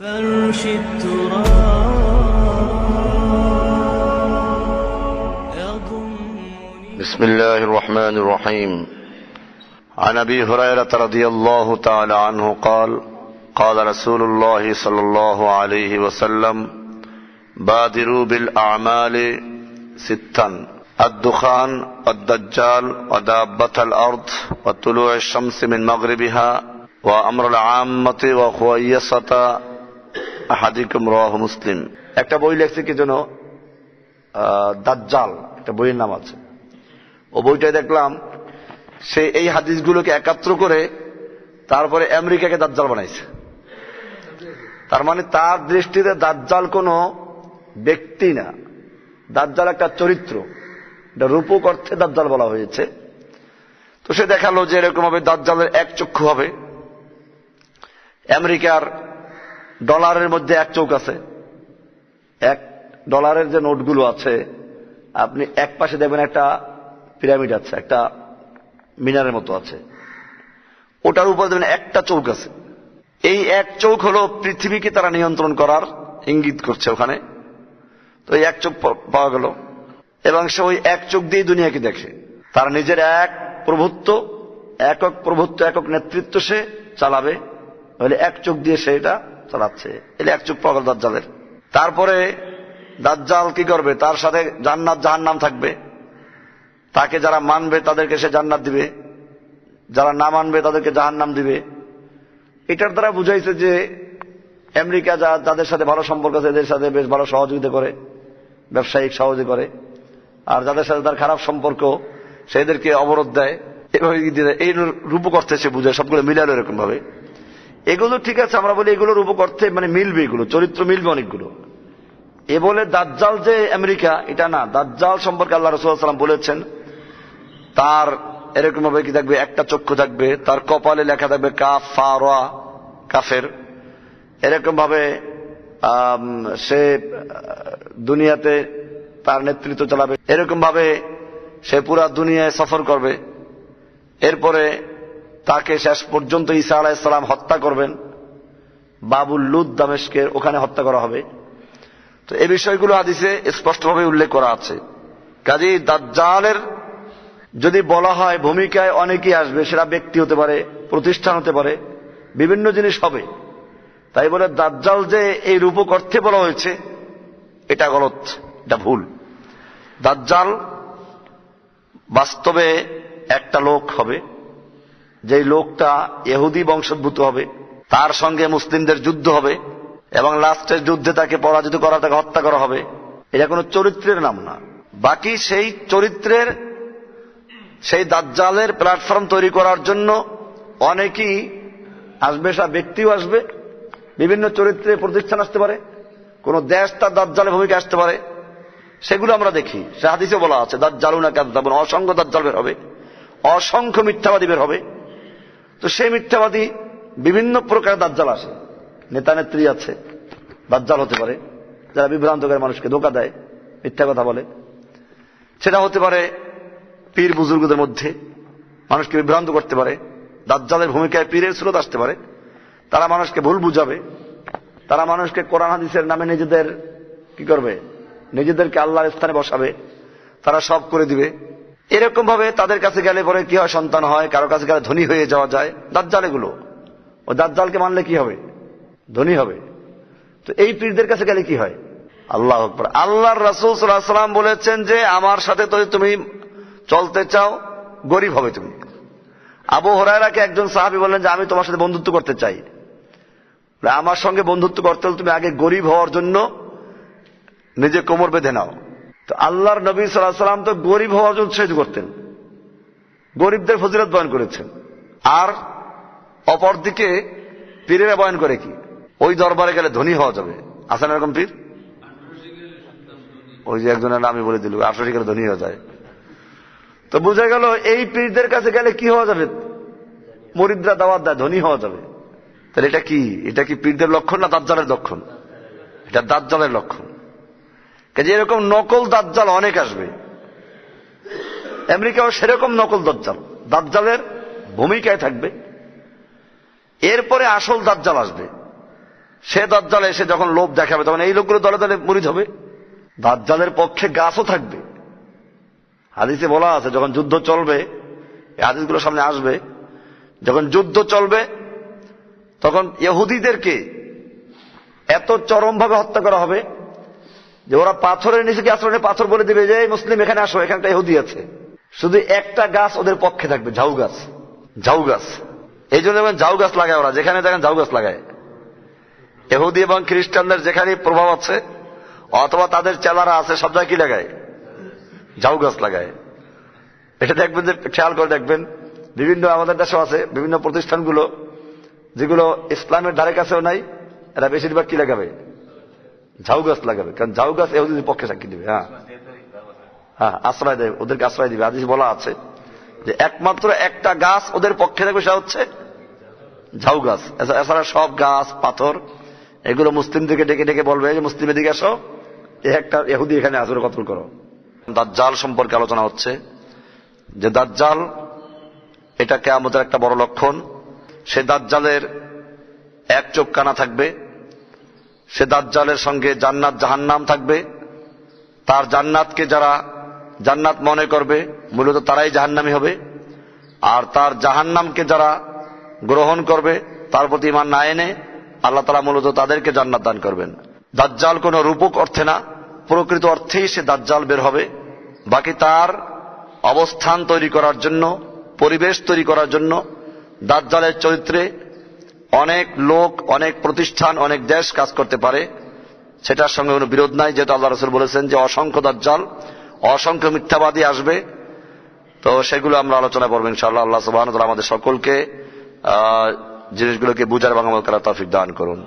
فرش التراب يضمني. بسم الله الرحمن الرحيم. عن أبي هريرة رضي الله تعالى عنه قال قال رسول الله صلى الله عليه وسلم بادروا بالأعمال ستا: الدخان والدجال ودابة الأرض وطلوع الشمس من مغربها وأمر العامة وخويصة أحدكم رواه মুসলিম। একটা বই লেখছে কি যেন দাজ্জাল, একটা বইয়ের নাম আছে। ও বইটায় দেখলাম সে এই হাদিসগুলোকে একাত্র করে তারপরে আমেরিকাকে দাজ্জাল বানাইছে। তার মানে তার দৃষ্টিতে দাজ্জাল কোনো ব্যক্তি না, দাজ্জাল একটা চরিত্র, এটা রূপক অর্থে দাজ্জাল বলা হয়েছে। তো সে দেখালো যে এরকম ভাবে দাজ্জালের এক চক্ষু হবে। আমেরিকার ডলারের মধ্যে এক চোখ আছে, $1 যে নোটগুলো আছে, আপনি এক পাশে দেখবেন একটা পিরামিড আছে, একটা মিনারের মতো আছে, ওটার উপর দেখবেন একটা চোখ আছে। এই এক চোখ হলো পৃথিবীকে তারা নিয়ন্ত্রণ করার ইঙ্গিত করছে ওখানে। তো এই এক চোখ পাওয়া গেল এবং সে ওই এক চোখ দিয়ে দুনিয়াকে দেখে। তার নিজের একক প্রভুত্ব, একক নেতৃত্ব সে চালাবে, তাহলে এক চোখ দিয়ে সে এটা চালাচ্ছে। এলে এক চোখ পাওয়া গেল দাজ্জালের। তারপরে দাজ্জাল কি করবে? তার সাথে জান্নাত জাহান্নাম থাকবে। তাকে যারা মানবে তাদেরকে সে জান্নাত দিবে, যারা না মানবে তাদেরকে জাহান্নাম দিবে। এটার দ্বারা বুঝাইছে যে আমেরিকা যাদের সাথে ভালো সম্পর্ক আছে এদের সাথে বেশ ভালো সহযোগিতা করে, ব্যবসায়িক সহযোগিতা করে, আর যাদের সাথে তার খারাপ সম্পর্ক সেদেরকে অবরোধ দেয়। এই রূপক অর্থে সে বুঝায়, সবগুলো মিলালো এরকম ভাবে। এগুলো ঠিক আছে, আমরা বলি এগুলো রূপক অর্থে মানে মিলবে, এগুলো চরিত্র মিলবে অনেকগুলো। এ বলে দাজ্জাল যে আমেরিকা, এটা না। দাজ্জাল সম্পর্কে আল্লাহ রাসূলুল্লাহ সাল্লাল্লাহু আলাইহি ওয়াসাল্লাম বলেছেন তার এরকম ভাবে কি থাকবে, একটা চক্ষু থাকবে, তার কপালে লেখা থাকবে কাফারা, কাফের। এরকম ভাবে সে দুনিয়াতে তার নেতৃত্ব চালাবে, এরকম ভাবে সে পুরা দুনিয়ায় সফর করবে। এরপরে তাকে শেষ পর্যন্ত ঈসা আলাইহিস সালাম হত্যা করবেন, বাবুল লুদ দামেস্কের ওখানে হত্যা করা হবে। তো এই বিষয়গুলো হাদিসে স্পষ্টভাবে উল্লেখ করা আছে। কাজেই দাজ্জালের যদি বলা হয় ভূমিকায় অনেকেই আসবে, সেটা ব্যক্তি হতে পারে, প্রতিষ্ঠান হতে পারে, বিভিন্ন জিনিস হবে। তাই বলে দাজ্জাল যে এই রূপক অর্থে বলা হয়েছে এটা গলত, এটা ভুল। দাজ্জাল বাস্তবে একটা লোক হবে, যেই লোকটা ইহুদি বংশোদ্ভূত হবে, তার সঙ্গে মুসলিমদের যুদ্ধ হবে এবং লাস্টের যুদ্ধে তাকে পরাজিত করা, তাকে হত্যা করা হবে। এটা কোনো চরিত্রের নাম না। বাকি সেই চরিত্রের, সেই দাজ্জালের প্ল্যাটফর্ম তৈরি করার জন্য অনেকেই আসবে, সব ব্যক্তিও আসবে, বিভিন্ন চরিত্রে প্রতিষ্ঠান আসতে পারে, কোন দেশ তার দাজ্জালের ভূমিকা আসতে পারে। সেগুলো আমরা দেখি, সে হাদিসে বলা আছে দাজ্জালুনা কাযযাবুন, অসংখ্য দাজ্জাল বের হবে, অসংখ্য মিথ্যাবাদী বের হবে। তো সেই মিথ্যাবাদী বিভিন্ন প্রকার দাজ্জাল আসে। নেতা নেত্রী আছে, দাজ্জাল হতে পারে, যারা বিভ্রান্ত করে মানুষকে ধোঁকা দেয়, মিথ্যা কথা বলে। সেটা হতে পারে পীর বুজুর্গদের মধ্যে মানুষকে বিভ্রান্ত করতে পারে। দাজ্জালের ভূমিকায় পীরের সুরত আসতে পারে, তারা মানুষকে ভুল বুঝাবে, তারা মানুষকে কোরআন হাদিসের নামে নিজেদের কি করবে, নিজেদেরকে আল্লাহর স্থানে বসাবে, তারা সব করে দিবে। এরকম ভাবে তাদের কাছে গেলে পরে কি হয়, সন্তান হয়, কারো কাছে গেলে ধনী হয়ে যাওয়া যায়। দাজ্জাল এগুলো, ও দাজ্জালকে মানলে কি হবে, ধনী হবে। তো এই পীরদের কাছে গেলে কি হয়? আল্লাহু আকবার। আল্লাহর রাসূল সাল্লাল্লাহু আলাইহি ওয়াসাল্লাম বলেছেন যে আমার সাথে তো তুমি চলতে চাও, গরিব হবে তুমি। আবু হুরায়রাকে একজন সাহাবী বললেন যে আমি তোমার সাথে বন্ধুত্ব করতে চাই। আমার সঙ্গে বন্ধুত্ব করতে হলে তুমি আগে গরিব হওয়ার জন্য নিজে কোমর বেঁধে নাও। তো আল্লাহর নবী সাল্লাল্লাহু আলাইহি ওয়াসাল্লাম তো গরিব হওয়ার জন্য উৎসাহিত করতেন, গরিবদের ফজিলত বয়ান করেছেন। আর অপরদিকে পীরেরা বয়ান করে কি, ওই দরবারে গেলে ধনী হওয়া যাবে। আছে না এরকম পীর? ওই যে একজনের নামই বলে দিল, 18 গেলে ধনী হয়ে যায়। তো বুঝা গেল এই পীরদের কাছে গেলে কি হওয়া যাবে, মুরিদরা দাওয়াত দেয়, ধনী হওয়া যাবে। তাহলে এটা কি, এটা কি পীরদের লক্ষণ না দাজ্জালের লক্ষণ? এটা দাজ্জালের লক্ষণ। কাজে এরকম নকল দাজ্জাল অনেক আসবে। আমেরিকাও সেরকম নকল দাজ্জাল, দাজ্জালের ভূমিকায় থাকবে। এরপরে আসল দাজ্জাল আসবে। সে দাজ্জাল এসে যখন লোভ দেখাবে তখন এই লোকগুলো দলে দলে মুরিদ হবে। দাজ্জালের পক্ষে গাছও থাকবে। হাদিসে বলা আছে যখন যুদ্ধ চলবে, এই হাদিসগুলো সামনে আসবে, যখন যুদ্ধ চলবে তখন ইহুদিদেরকে এত চরমভাবে হত্যা করা হবে যে ওরা পাথরের নিচে আশ্রয় নিয়ে পাথর বলে দিবে যে এই মুসলিম এখানে আসো, এখানে একটা ইহুদি আছে। শুধু একটা গাছ ওদের পক্ষে থাকবে, ঝাউ গাছ। ঝাউ গাছ এই জন্য ঝাউ গাছ লাগায় ওরা, যেখানে দেখেন ঝাউ গাছ লাগায়। ইহুদি এবং খ্রিস্টানদের যেখানে প্রভাব আছে অথবা তাদের চেলারা আছে সব জায়গায় কি লাগায়? ঝাউ গাছ লাগায়। এটা দেখবেন যে খেয়াল করে দেখবেন বিভিন্ন আমাদের দেশে আছে বিভিন্ন প্রতিষ্ঠানগুলো যেগুলো ইসলামের ধারে কাছেও নাই, এরা বেশিরভাগ কি লাগাবে? ঝাউ গাছ লাগাবে। কারণ ঝাউ গাছ ইহুদিদের পক্ষে সাক্ষী দিবে। হ্যাঁ, আশ্রয় দেবে, ওদেরকে আশ্রয় দিবে। হাদিসে বলা আছে যে একমাত্র একটা গাছ ওদের পক্ষে থাকবে, সেটা হচ্ছে ঝাউ গাছ। এছাড়া সব গাছ পাথর এগুলো মুসলিমদেরকে ডেকে ডেকে বলবে যে মুসলিমের দিকে আসো, একটা ইহুদি এখানে আজরে কতল করো। দাজ্জাল সম্পর্কে আলোচনা হচ্ছে যে দাজ্জাল এটা কিয়ামতের একটা বড় লক্ষণ। সে দাজ্জালের এক চোখ কানা থাকবে, সে দাজ্জালের সঙ্গে জান্নাত জাহান্নাম থাকবে। তার জান্নাতকে যারা জান্নাত মনে করবে মূলত তারাই জাহান্নামী হবে, আর তার জাহান্নামকে যারা গ্রহণ করবে তার প্রতি ঈমান না এনে আল্লাহ তাআলা মূলত তাদেরকে জান্নাত দান করবেন। দাজ্জাল কোন রূপক অর্থে না, প্রকৃত অর্থেই সে দাজ্জাল বের হবে। বাকি তার অবস্থান তৈরি করার জন্য, পরিবেশ তৈরি করার জন্য দাজ্জালের চরিত্রে অনেক লোক, অনেক প্রতিষ্ঠান, অনেক দেশ কাজ করতে পারে, সেটার সঙ্গে কোনো বিরোধ নাই। যেহেতু আল্লাহ রাসূল বলেছেন যে অসংখ্য দাজ্জাল, অসংখ্য মিথ্যাবাদী আসবে, তো সেগুলো আমরা আলোচনা করবো ইনশাআল্লাহ। আল্লাহ সুবহানাহু ওয়া তাআলা আমাদের সকলকে জিনিসগুলোকে বুঝার এবং আমল করার তৌফিক দান করুন।